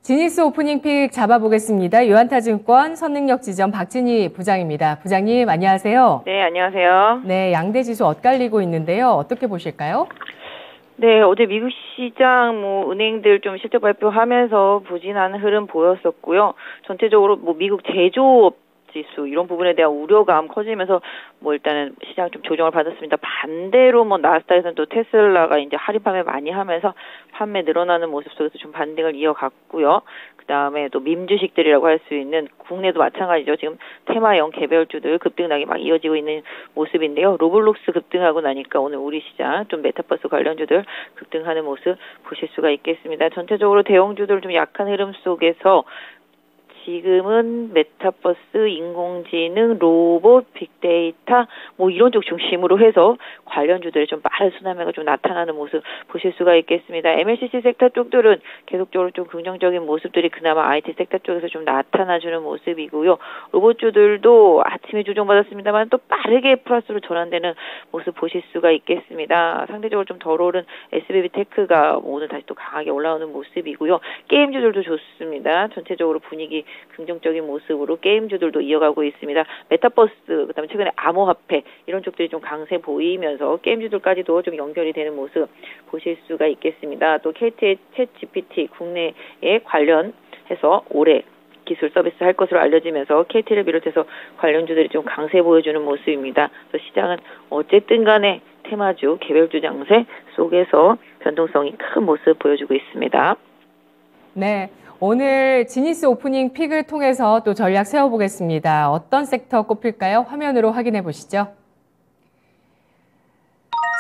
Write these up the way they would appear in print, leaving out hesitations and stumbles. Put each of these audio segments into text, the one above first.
지니스 오프닝 픽 잡아보겠습니다. 유한타증권 선능력지점 박진희 부장입니다. 부장님 안녕하세요. 네, 안녕하세요. 네, 양대 지수 엇갈리고 있는데요. 어떻게 보실까요? 네, 어제 미국 시장 은행들 좀 실적 발표하면서 부진한 흐름 보였었고요. 전체적으로 미국 제조업 지수 이런 부분에 대한 우려감 커지면서 일단은 시장 좀 조정을 받았습니다. 반대로 나스닥에서는 또 테슬라가 이제 할인 판매 많이 하면서 판매 늘어나는 모습 속에서 좀 반등을 이어갔고요. 그다음에 또 밈주식들이라고 할 수 있는 국내도 마찬가지죠. 지금 테마형 개별주들 급등락이 막 이어지고 있는 모습인데요. 로블록스 급등하고 나니까 오늘 우리 시장 좀 메타버스 관련주들 급등하는 모습 보실 수가 있겠습니다. 전체적으로 대형주들 좀 약한 흐름 속에서 지금은 메타버스, 인공지능, 로봇, 빅데이터 이런 쪽 중심으로 해서 관련주들의 좀 빠른 순환매가 좀 나타나는 모습 보실 수가 있겠습니다. MLCC 섹터 쪽들은 계속적으로 좀 긍정적인 모습들이 그나마 IT 섹터 쪽에서 좀 나타나주는 모습이고요. 로봇주들도 아침에 조정받았습니다만 또 빠르게 플러스로 전환되는 모습 보실 수가 있겠습니다. 상대적으로 좀 덜 오른 SBB 테크가 오늘 다시 또 강하게 올라오는 모습이고요. 게임주들도 좋습니다. 전체적으로 분위기 긍정적인 모습으로 게임주들도 이어가고 있습니다. 메타버스, 그다음에 최근에 암호화폐 이런 쪽들이 좀 강세 보이면서 게임주들까지도 좀 연결이 되는 모습 보실 수가 있겠습니다. 또 KT의 챗GPT 국내에 관련해서 올해 기술 서비스 할 것으로 알려지면서 KT를 비롯해서 관련주들이 좀 강세 보여주는 모습입니다. 그래서 시장은 어쨌든 간에 테마주, 개별주 장세 속에서 변동성이 큰 모습 보여주고 있습니다. 네. 오늘 지니스 오프닝 픽을 통해서 또 전략 세워보겠습니다. 어떤 섹터 꼽힐까요? 화면으로 확인해 보시죠.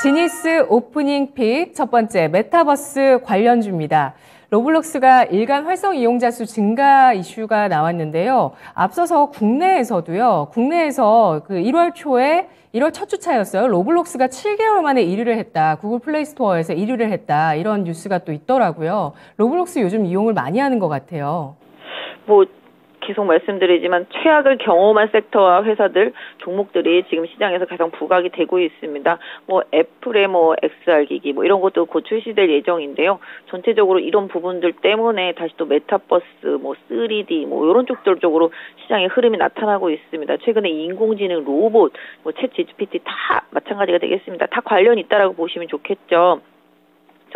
지니스 오프닝 픽 첫 번째 메타버스 관련주입니다. 로블록스가 일간 활성 이용자 수 증가 이슈가 나왔는데요. 앞서서 국내에서도요. 국내에서 1월 초에 1월 첫 주차였어요. 로블록스가 7개월 만에 1위를 했다. 구글 플레이 스토어에서 1위를 했다. 이런 뉴스가 또 있더라고요. 로블록스 요즘 이용을 많이 하는 것 같아요. 계속 말씀드리지만 최악을 경험한 섹터와 회사들, 종목들이 지금 시장에서 가장 부각이 되고 있습니다. 애플의 XR 기기 이런 것도 곧 출시될 예정인데요. 전체적으로 이런 부분들 때문에 다시 또 메타버스, 3D 이런 쪽들 쪽으로 시장의 흐름이 나타나고 있습니다. 최근에 인공지능, 로봇, 챗 GPT 다 마찬가지가 되겠습니다. 다 관련이 있다라고 보시면 좋겠죠.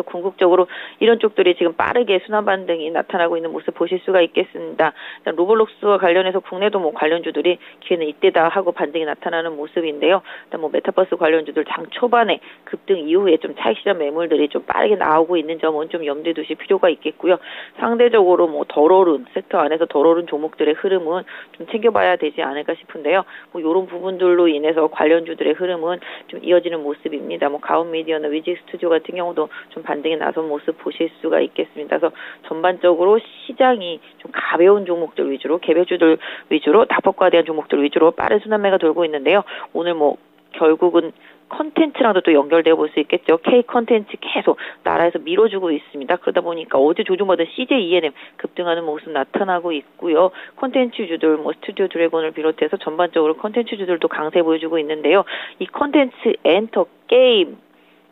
궁극적으로 이런 쪽들이 지금 빠르게 순환 반등이 나타나고 있는 모습 보실 수가 있겠습니다. 로블록스와 관련해서 국내도 관련주들이 기회는 이때다 하고 반등이 나타나는 모습인데요. 일단 메타버스 관련주들 장 초반에 급등 이후에 좀 차익 실현 매물들이 좀 빠르게 나오고 있는 점은 좀 염두에 두실 필요가 있겠고요. 상대적으로 덜 오른 섹터 안에서 덜 오른 종목들의 흐름은 좀 챙겨봐야 되지 않을까 싶은데요. 이런 부분들로 인해서 관련주들의 흐름은 좀 이어지는 모습입니다. 가온미디어나 위직 스튜디오 같은 경우도 좀 반등에 나선 모습 보실 수가 있겠습니다. 그래서 전반적으로 시장이 좀 가벼운 종목들 위주로, 개별주들 위주로, 낙폭과대한 종목들 위주로 빠른 순환매가 돌고 있는데요. 오늘 결국은 컨텐츠랑도 또 연결되어 볼 수 있겠죠. K 컨텐츠 계속 나라에서 밀어주고 있습니다. 그러다 보니까 어제 조정받은 CJ E&M 급등하는 모습 나타나고 있고요. 컨텐츠주들, 스튜디오 드래곤을 비롯해서 전반적으로 컨텐츠주들도 강세 보여주고 있는데요. 이 컨텐츠, 엔터, 게임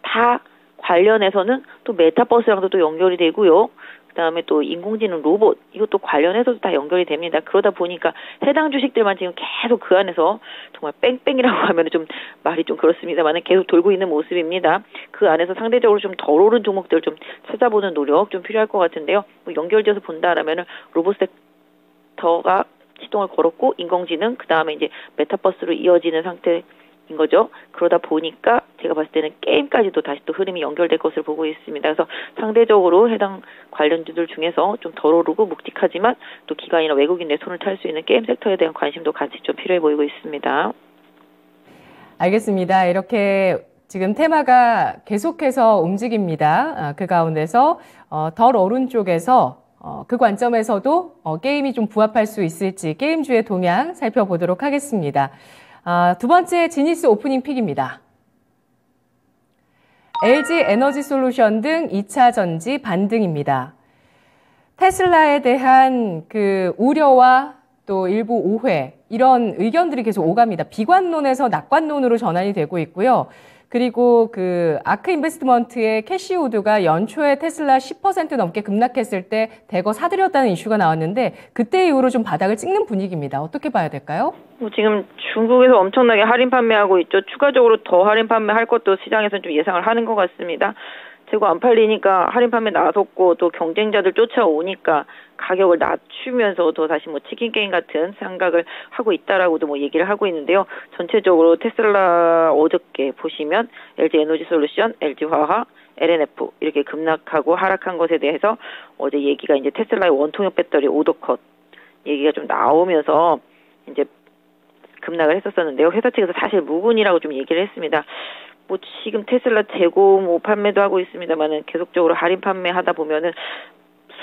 다 관련해서는 또 메타버스랑도 또 연결이 되고요. 그다음에 또 인공지능 로봇 이것도 관련해서도 다 연결이 됩니다. 그러다 보니까 해당 주식들만 지금 계속 그 안에서 정말 뺑뺑이라고 하면 좀 말이 좀 그렇습니다만 계속 돌고 있는 모습입니다. 그 안에서 상대적으로 좀 덜 오른 종목들 좀 찾아보는 노력 좀 필요할 것 같은데요. 연결지어서 본다라면은 로봇 섹터가 시동을 걸었고 인공지능 그다음에 이제 메타버스로 이어지는 상태. 인 거죠. 그러다 보니까 제가 봤을 때는 게임까지도 다시 또 흐름이 연결될 것을 보고 있습니다. 그래서 상대적으로 해당 관련주들 중에서 좀 덜 오르고 묵직하지만 또 기관이나 외국인의 손을 탈 수 있는 게임 섹터에 대한 관심도 같이 좀 필요해 보이고 있습니다. 알겠습니다. 이렇게 지금 테마가 계속해서 움직입니다. 그 가운데서 덜 오른 쪽에서 그 관점에서도 게임이 좀 부합할 수 있을지 게임주의 동향 살펴보도록 하겠습니다. 두 번째 지니스 오프닝 픽입니다. LG 에너지 솔루션 등 2차 전지 반등입니다. 테슬라에 대한 우려와 또 일부 오해 이런 의견들이 계속 오갑니다. 비관론에서 낙관론으로 전환이 되고 있고요. 그리고 그 아크 인베스트먼트의 캐시 우드가 연초에 테슬라 10% 넘게 급락했을 때 대거 사들였다는 이슈가 나왔는데 그때 이후로 좀 바닥을 찍는 분위기입니다. 어떻게 봐야 될까요? 지금 중국에서 엄청나게 할인 판매하고 있죠. 추가적으로 더 할인 판매할 것도 시장에서는 좀 예상을 하는 것 같습니다. 재고 안 팔리니까 할인 판매 나섰고 또 경쟁자들 쫓아오니까 가격을 낮추면서 또 다시 뭐 치킨 게임 같은 생각을 하고 있다라고도 뭐 얘기를 하고 있는데요. 전체적으로 테슬라 어저께 보시면 LG 에너지 솔루션, LG 화학, LNF 이렇게 급락하고 하락한 것에 대해서 어제 얘기가 이제 테슬라의 원통형 배터리 오더컷 얘기가 좀 나오면서 이제 급락을 했었었는데요. 회사 측에서 사실 무근이라고 좀 얘기를 했습니다. 뭐 지금 테슬라 재고 뭐 판매도 하고 있습니다만은 계속적으로 할인 판매하다 보면은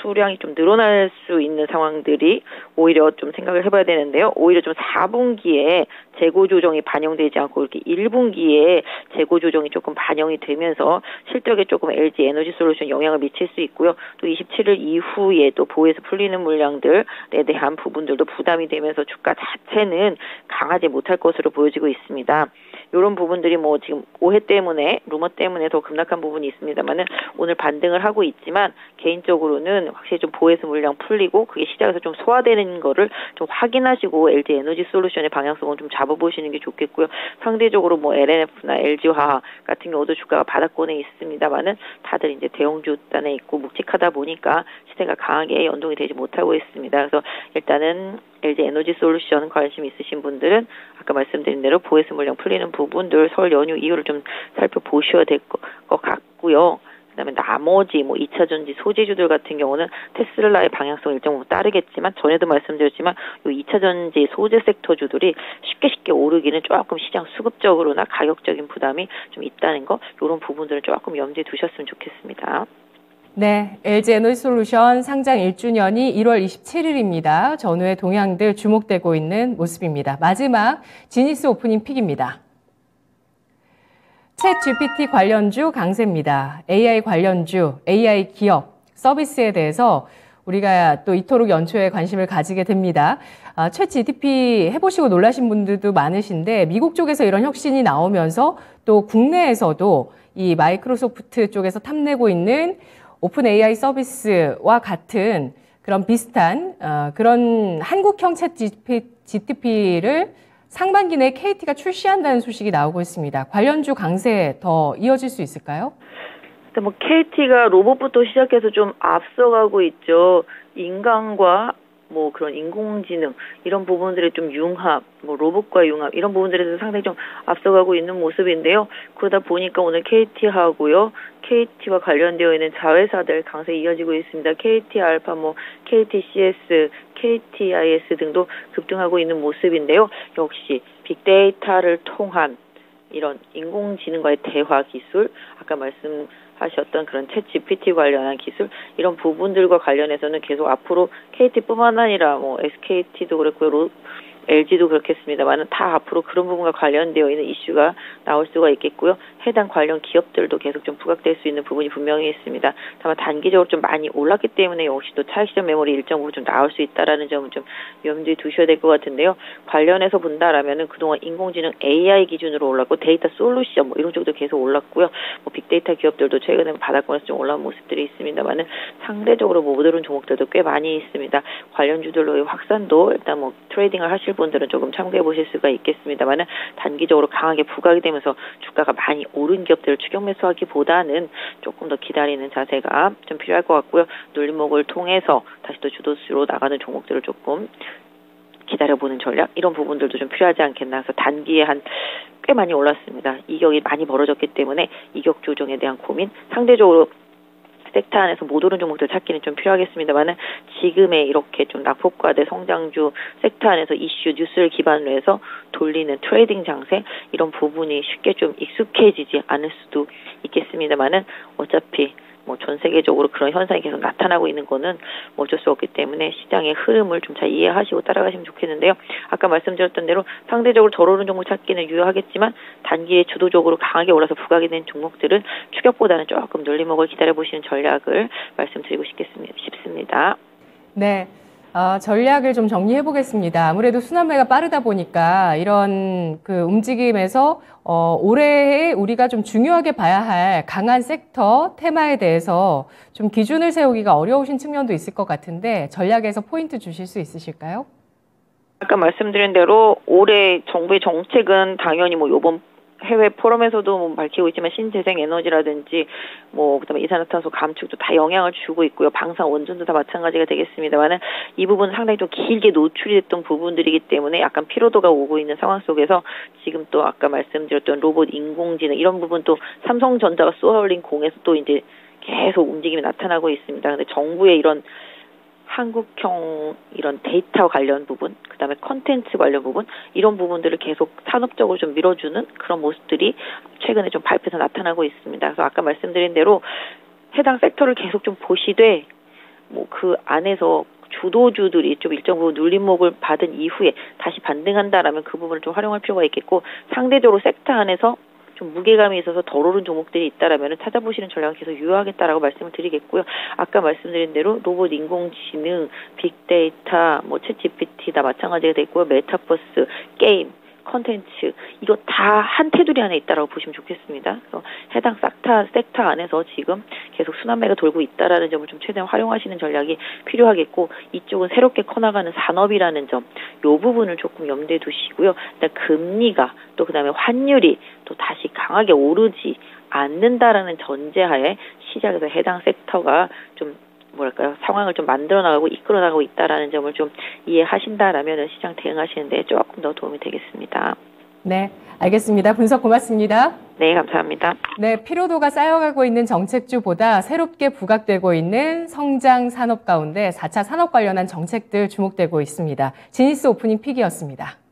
수량이 좀 늘어날 수 있는 상황들이 오히려 좀 생각을 해봐야 되는데요. 오히려 좀 4분기에 재고 조정이 반영되지 않고 이렇게 1분기에 재고 조정이 조금 반영이 되면서 실적에 조금 LG 에너지 솔루션 영향을 미칠 수 있고요. 또 27일 이후에 또 보에서 풀리는 물량들에 대한 부분들도 부담이 되면서 주가 자체는 강하지 못할 것으로 보여지고 있습니다. 이런 부분들이 뭐 지금 오해 때문에 루머 때문에 더 급락한 부분이 있습니다만은 오늘 반등을 하고 있지만 개인적으로는 확실히 좀 보에서 물량 풀리고 그게 시장에서 좀 소화되는 거를 좀 확인하시고 LG 에너지 솔루션의 방향성을 좀 잡아보시는 게 좋겠고요. 상대적으로 뭐 LNF나 LG 화학 같은 경우도 주가가 바닥권에 있습니다만은 다들 이제 대형주 단에 있고 묵직하다 보니까 시세가 강하게 연동이 되지 못하고 있습니다. 그래서 일단은 LG 에너지 솔루션 관심 있으신 분들은 아까 말씀드린 대로 보에서 물량 풀리는 부분들 설 연휴 이후를 좀 살펴보셔야 될 것 같고요. 그다음에 나머지 뭐 2차 전지 소재주들 같은 경우는 테슬라의 방향성을 일정 부분 따르겠지만 전에도 말씀드렸지만 이 2차 전지 소재 섹터주들이 쉽게 오르기는 조금 시장 수급적으로나 가격적인 부담이 좀 있다는 거 이런 부분들은 조금 염두에 두셨으면 좋겠습니다. 네, LG 에너지 솔루션 상장 1주년이 1월 27일입니다. 전후의 동향들 주목되고 있는 모습입니다. 마지막 지니스 오프닝 픽입니다. 챗 GPT 관련주 강세입니다. AI 관련주, AI 기업, 서비스에 대해서 우리가 또 이토록 연초에 관심을 가지게 됩니다. 챗 GPT 해보시고 놀라신 분들도 많으신데 미국 쪽에서 이런 혁신이 나오면서 또 국내에서도 이 마이크로소프트 쪽에서 탐내고 있는 오픈 AI 서비스와 같은 그런 비슷한 그런 한국형 챗 GTP를 상반기 내에 KT가 출시한다는 소식이 나오고 있습니다. 관련주 강세 더 이어질 수 있을까요? 뭐 KT가 로봇부터 시작해서 좀 앞서가고 있죠. 인간과 뭐 그런 인공지능 이런 부분들의 좀 융합, 뭐 로봇과 융합 이런 부분들에서 상당히 좀 앞서가고 있는 모습인데요. 그러다 보니까 오늘 KT하고요. KT와 관련되어 있는 자회사들 강세 이어지고 있습니다. KT 알파, 뭐 KTCS, KTIS 등도 급등하고 있는 모습인데요. 역시 빅데이터를 통한 이런 인공지능과의 대화 기술, 아까 말씀하셨던 그런 챗 GPT 관련한 기술, 이런 부분들과 관련해서는 계속 앞으로 KT뿐만 아니라 뭐 SKT도 그렇고요, LG도 그렇겠습니다만은 다 앞으로 그런 부분과 관련되어 있는 이슈가 나올 수가 있겠고요. 해당 관련 기업들도 계속 좀 부각될 수 있는 부분이 분명히 있습니다. 다만 단기적으로 좀 많이 올랐기 때문에 역시 또 차익실현 매물이 일정 부분 좀 나올 수 있다라는 점은 좀 염두에 두셔야 될 것 같은데요. 관련해서 본다라면은 그동안 인공지능 AI 기준으로 올랐고 데이터 솔루션 뭐 이런 쪽도 계속 올랐고요. 뭐 빅데이터 기업들도 최근에 바닥권에서 좀 올라온 모습들이 있습니다만은 상대적으로 뭐 모드론 종목들도 꽤 많이 있습니다. 관련주들로의 확산도 일단 뭐 트레이딩을 하실 분들은 조금 참고해 보실 수가 있겠습니다만은 단기적으로 강하게 부각이 되면서 주가가 많이 오른 기업들을 추격 매수하기보다는 조금 더 기다리는 자세가 좀 필요할 것 같고요. 눌림목을 통해서 다시 또 주도수로 나가는 종목들을 조금 기다려보는 전략 이런 부분들도 좀 필요하지 않겠나 해서 단기에 한 꽤 많이 올랐습니다. 이격이 많이 벌어졌기 때문에 이격 조정에 대한 고민 상대적으로 섹터 안에서 못 오른 종목들 찾기는 좀 필요하겠습니다만은 지금의 이렇게 좀 낙폭과대 성장주 섹터 안에서 이슈 뉴스를 기반으로 해서 돌리는 트레이딩 장세 이런 부분이 쉽게 좀 익숙해지지 않을 수도 있겠습니다만은 어차피 뭐 전 세계적으로 그런 현상이 계속 나타나고 있는 거는 어쩔 수 없기 때문에 시장의 흐름을 좀 잘 이해하시고 따라가시면 좋겠는데요. 아까 말씀드렸던 대로 상대적으로 덜 오른 종목 찾기는 유효하겠지만 단기에 주도적으로 강하게 올라서 부각이 된 종목들은 추격보다는 조금 눌림목을 기다려보시는 전략을 말씀드리고 싶습니다. 네. 전략을 좀 정리해 보겠습니다. 아무래도 순환매가 빠르다 보니까 이런 그 움직임에서 올해에 우리가 좀 중요하게 봐야 할 강한 섹터, 테마에 대해서 좀 기준을 세우기가 어려우신 측면도 있을 것 같은데 전략에서 포인트 주실 수 있으실까요? 아까 말씀드린 대로 올해 정부의 정책은 당연히 뭐 요번 해외 포럼에서도 뭐 밝히고 있지만 신재생 에너지라든지 뭐 그다음에 이산화탄소 감축도 다 영향을 주고 있고요. 방사능 원전도 다 마찬가지가 되겠습니다만은 이 부분은 상당히 좀 길게 노출이 됐던 부분들이기 때문에 약간 피로도가 오고 있는 상황 속에서 지금 또 아까 말씀드렸던 로봇, 인공지능 이런 부분 또 삼성전자가 쏘아올린 공에서 또 이제 계속 움직임이 나타나고 있습니다. 근데 정부의 이런 한국형 이런 데이터 관련 부분, 그다음에 컨텐츠 관련 부분 이런 부분들을 계속 산업적으로 좀 밀어주는 그런 모습들이 최근에 좀 발표에서 나타나고 있습니다. 그래서 아까 말씀드린 대로 해당 섹터를 계속 좀 보시되 뭐 그 안에서 주도주들이 좀 일정 부분 눌림목을 받은 이후에 다시 반등한다라면 그 부분을 좀 활용할 필요가 있겠고 상대적으로 섹터 안에서 좀 무게감이 있어서 덜 오른 종목들이 있다라면 찾아보시는 전략은 계속 유효하겠다라고 말씀을 드리겠고요. 아까 말씀드린 대로 로봇, 인공지능, 빅데이터, 뭐 챗GPT 다 마찬가지가 되고요. 메타버스, 게임, 컨텐츠 이거 다 한 테두리 안에 있다라고 보시면 좋겠습니다. 그래서 해당 섹터 안에서 지금 계속 순환매가 돌고 있다라는 점을 좀 최대한 활용하시는 전략이 필요하겠고 이쪽은 새롭게 커나가는 산업이라는 점, 요 부분을 조금 염두에 두시고요. 일단 금리가 또 그다음에 환율이 또 다시 강하게 오르지 않는다라는 전제하에 시장에서 해당 섹터가 좀 뭐랄까요 상황을 좀 만들어 나가고 이끌어 나가고 있다라는 점을 좀 이해하신다라면 시장 대응하시는데 조금 더 도움이 되겠습니다. 네, 알겠습니다. 분석 고맙습니다. 네, 감사합니다. 네, 피로도가 쌓여가고 있는 정책주보다 새롭게 부각되고 있는 성장 산업 가운데 4차 산업 관련한 정책들 주목되고 있습니다. 지니스 오프닝 픽이었습니다.